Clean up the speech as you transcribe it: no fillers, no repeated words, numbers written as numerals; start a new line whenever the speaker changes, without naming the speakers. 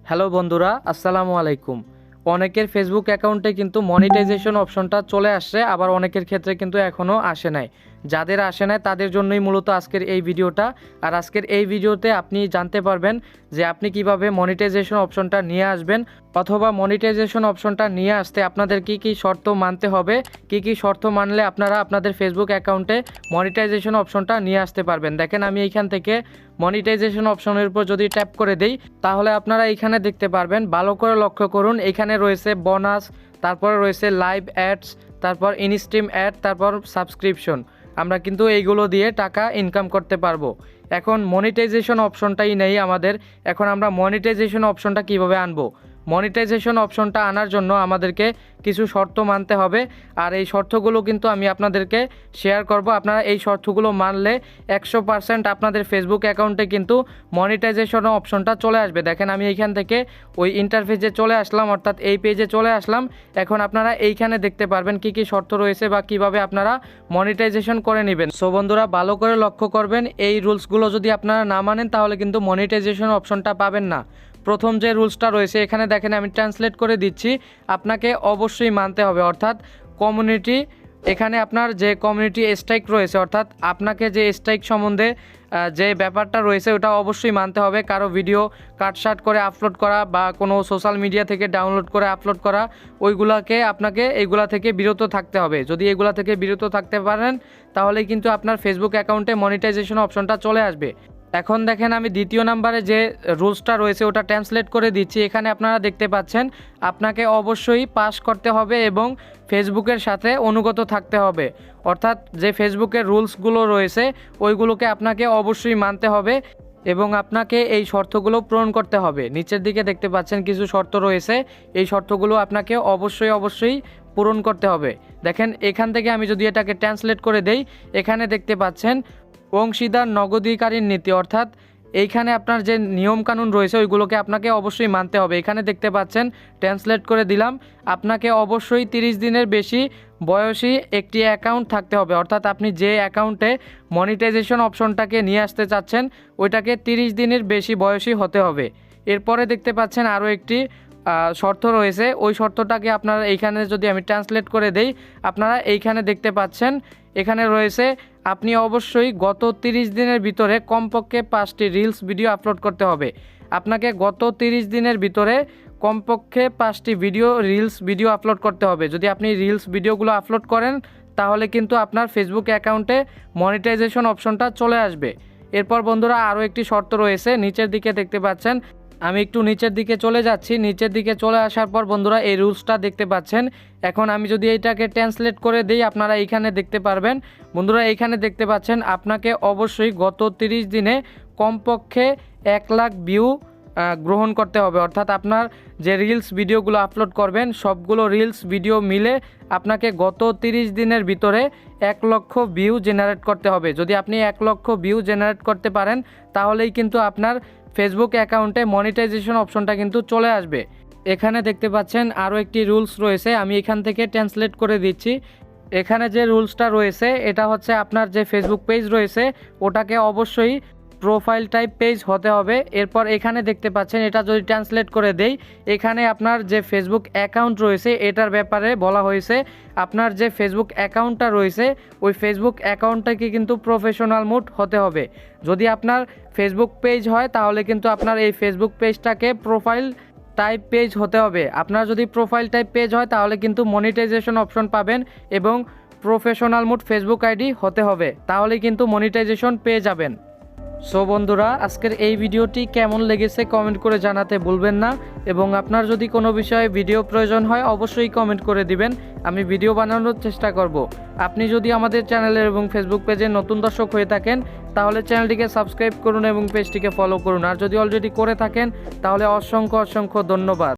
Hello বন্ধুরা, আসসালামু আলাইকুম। অনেকের ফেসবুক অ্যাকাউন্টে কিন্তু মনিটাইজেশন অপশনটা চলে আসছে, আবার অনেকের ক্ষেত্রে কিন্তু এখনও আসে নাই। যাদের আসে নাই তাদের জন্যই মূলত আজকের এই ভিডিওটা। আর আজকের এই ভিডিওতে আপনি জানতে পারবেন যে আপনি কিভাবে মনিটাইজেশন অপশনটা নিয়ে আসবেন, অথবা মনিটাইজেশন অপশনটা নিয়ে আসতে আপনাদের কি কি শর্ত মানতে হবে, কি কি শর্ত মানলে আপনারা আপনাদের ফেসবুক অ্যাকাউন্টে মনিটাইজেশন অপশনটা নিয়ে আসতে পারবেন। দেখেন, আমি এইখান থেকে মনিটাইজেশন অপশনের উপর যদি ট্যাপ করে দেই, তাহলে আপনারা এইখানে দেখতে পারবেন। ভালো করে লক্ষ্য করুন, এইখানে রয়েছে বোনাস, তারপরে রয়েছে লাইভ অ্যাডস, তারপর ইনস্ট্রিম অ্যাড, তারপর সাবস্ক্রিপশন। আমরা কিন্তু এইগুলো দিয়ে টাকা ইনকাম করতে পারবো। এখন মনিটাইজেশন অপশনটাই নেই আমাদের। এখন আমরা মনিটাইজেশন অপশনটা কিভাবে আনবো? মনিটাইজেশন অপশনটা আনার জন্য আমাদেরকে কিছু শর্ত মানতে হবে, আর এই শর্তগুলো কিন্তু আমি আপনাদেরকে শেয়ার করব। আপনারা এই শর্তগুলো মানলে 100% আপনাদের ফেসবুক অ্যাকাউন্টে কিন্তু মনিটাইজেশন অপশনটা চলে আসবে। দেখেন, আমি এইখান থেকে ওই ইন্টারফেসে চলে আসলাম, অর্থাৎ এই পেজে চলে আসলাম। এখন আপনারা এইখানে দেখতে পারবেন কি কি শর্ত রয়েছে বা কিভাবে আপনারা মনিটাইজেশন করে নেবেন। সো বন্ধুরা, ভালো করে লক্ষ্য করবেন, এই রুলসগুলো যদি আপনারা না মানেন তাহলে কিন্তু মনিটাইজেশন অপশনটা পাবেন না। প্রথম যে রুলসটা রয়েছে, এখানে দেখেন আমি ট্রান্সলেট করে দিচ্ছি। আপনাকে অবশ্যই মানতে হবে, অর্থাৎ কমিউনিটি, এখানে আপনার যে কমিউনিটি স্ট্রাইক রয়েছে, অর্থাৎ আপনাকে যে স্ট্রাইক সম্বন্ধে যে ব্যাপারটা রয়েছে ওটা অবশ্যই মানতে হবে। কারো ভিডিও কাটশাট করে আপলোড করা বা কোনো সোশ্যাল মিডিয়া থেকে ডাউনলোড করে আপলোড করা, আপনাকে এইগুলা থেকে বিরত থাকতে হবে। যদি এগুলা থেকে বিরত থাকতে পারেন তাহলেই কিন্তু আপনার ফেসবুক অ্যাকাউন্টে মনিটাইজেশন অপশনটা চলে আসবে। এখন দেখেন, আমি দ্বিতীয় নাম্বারে যে রুলসটা রয়েছে ওটা ট্রান্সলেট করে দিচ্ছি। এখানে আপনারা দেখতে পাচ্ছেন আপনাকে অবশ্যই পাস করতে হবে এবং ফেসবুকের সাথে অনুগত থাকতে হবে, অর্থাৎ যে ফেসবুকের রুলসগুলো রয়েছে ওইগুলোকে আপনাকে অবশ্যই মানতে হবে এবং আপনাকে এই শর্তগুলো পূরণ করতে হবে। নিচের দিকে দেখতে পাচ্ছেন কিছু শর্ত রয়েছে, এই শর্তগুলো আপনাকে অবশ্যই পূরণ করতে হবে। দেখেন, এখান থেকে আমি যদি এটাকে ট্রান্সলেট করে দেই, এখানে দেখতে পাচ্ছেন অংশীদার নগদীকারীর নীতি, অর্থাৎ এইখানে আপনার যে নিয়মকানুন রয়েছে ওইগুলোকে আপনাকে অবশ্যই মানতে হবে। এখানে দেখতে পাচ্ছেন, ট্রান্সলেট করে দিলাম, আপনাকে অবশ্যই 30 দিনের বেশি বয়সী একটি অ্যাকাউন্ট থাকতে হবে, অর্থাৎ আপনি যে অ্যাকাউন্টে মনিটাইজেশন অপশনটাকে নিয়ে আসতে চাচ্ছেন ওইটাকে 30 দিনের বেশি বয়সী হতে হবে। এরপরে দেখতে পাচ্ছেন আরও একটি শর্ত রয়েছে, ওই শর্তটাকে আপনারা এইখানে যদি আমি ট্রান্সলেট করে দেই, আপনারা এইখানে দেখতে পাচ্ছেন এখানে রয়েছে আপনি অবশ্যই গত 30 দিনের ভিতরে কমপক্ষে 5টি রিলস ভিডিও আপলোড করতে হবে। আপনাকে গত 30 দিনের ভিতরে কমপক্ষে 5টি রিলস ভিডিও আপলোড করতে হবে। যদি আপনি রিলস ভিডিওগুলো আপলোড করেন তাহলে কিন্তু আপনার ফেসবুক অ্যাকাউন্টে মনিটাইজেশন অপশনটা চলে আসবে। এরপর বন্ধুরা, আরও একটি শর্ত রয়েছে, নিচের দিকে দেখতে পাচ্ছেন। আমি একটু নিচের দিকে চলে যাচ্ছি। নিচের দিকে চলে আসার পর বন্ধুরা এই রুলসটা দেখতে পাচ্ছেন। এখন আমি যদি এইটাকে ট্রান্সলেট করে দিই, আপনারা এইখানে দেখতে পারবেন। বন্ধুরা, এইখানে দেখতে পাচ্ছেন আপনাকে অবশ্যই গত 30 দিনে কমপক্ষে 1 লাখ ভিউ গ্রহণ করতে হবে, অর্থাৎ আপনার যে রিলস ভিডিওগুলো আপলোড করবেন সবগুলো রিলস ভিডিও মিলে আপনাকে গত 30 দিনের ভিতরে 1 লক্ষ ভিউ জেনারেট করতে হবে। যদি আপনি 1 লক্ষ ভিউ জেনারেট করতে পারেন তাহলেই কিন্তু আপনার ফেসবুক অ্যাকাউন্টে মনিটাইজেশন অপশনটা কিন্তু চলে আসবে। এখানে দেখতে পাচ্ছেন আরও একটি রুলস রয়েছে, আমি এখান থেকে ট্রান্সলেট করে দিচ্ছি। এখানে যে রুলসটা রয়েছে এটা হচ্ছে আপনার যে ফেসবুক পেজ রয়েছে ওটাকে অবশ্যই প্রোফাইল টাইপ পেজ হতে হবে। এরপর এখানে দেখতে পাচ্ছেন, এটা যদি ট্রান্সলেট করে দেই, এখানে আপনার যে ফেসবুক অ্যাকাউন্ট রয়েছে এটার ব্যাপারে বলা হয়েছে। আপনার যে ফেসবুক অ্যাকাউন্টটা রয়েছে ওই ফেসবুক অ্যাকাউন্টটাকে কিন্তু প্রফেশনাল মোড হতে হবে। যদি আপনার ফেসবুক পেজ হয় তাহলে কিন্তু আপনার এই ফেসবুক পেজটাকে প্রোফাইল টাইপ পেজ হতে হবে। আপনার যদি প্রোফাইল টাইপ পেজ হয় তাহলে কিন্তু মনিটাইজেশন অপশন পাবেন এবং প্রফেশনাল মোড ফেসবুক আইডি হতে হবে, তাহলে কিন্তু মনিটাইজেশন পেয়ে যাবেন। সো বন্ধুরা, আজকের এই ভিডিওটি কেমন লেগেছে কমেন্ট করে জানাতে ভুলবেন না, এবং আপনার যদি কোনো বিষয়ে ভিডিও প্রয়োজন হয় অবশ্যই কমেন্ট করে দিবেন, আমি ভিডিও বানানোর চেষ্টা করব। আপনি যদি আমাদের চ্যানেলের এবং ফেসবুক পেজে নতুন দর্শক হয়ে থাকেন তাহলে চ্যানেলটিকে সাবস্ক্রাইব করুন এবং পেজটিকে ফলো করুন, আর যদি অলরেডি করে থাকেন তাহলে অসংখ্য ধন্যবাদ।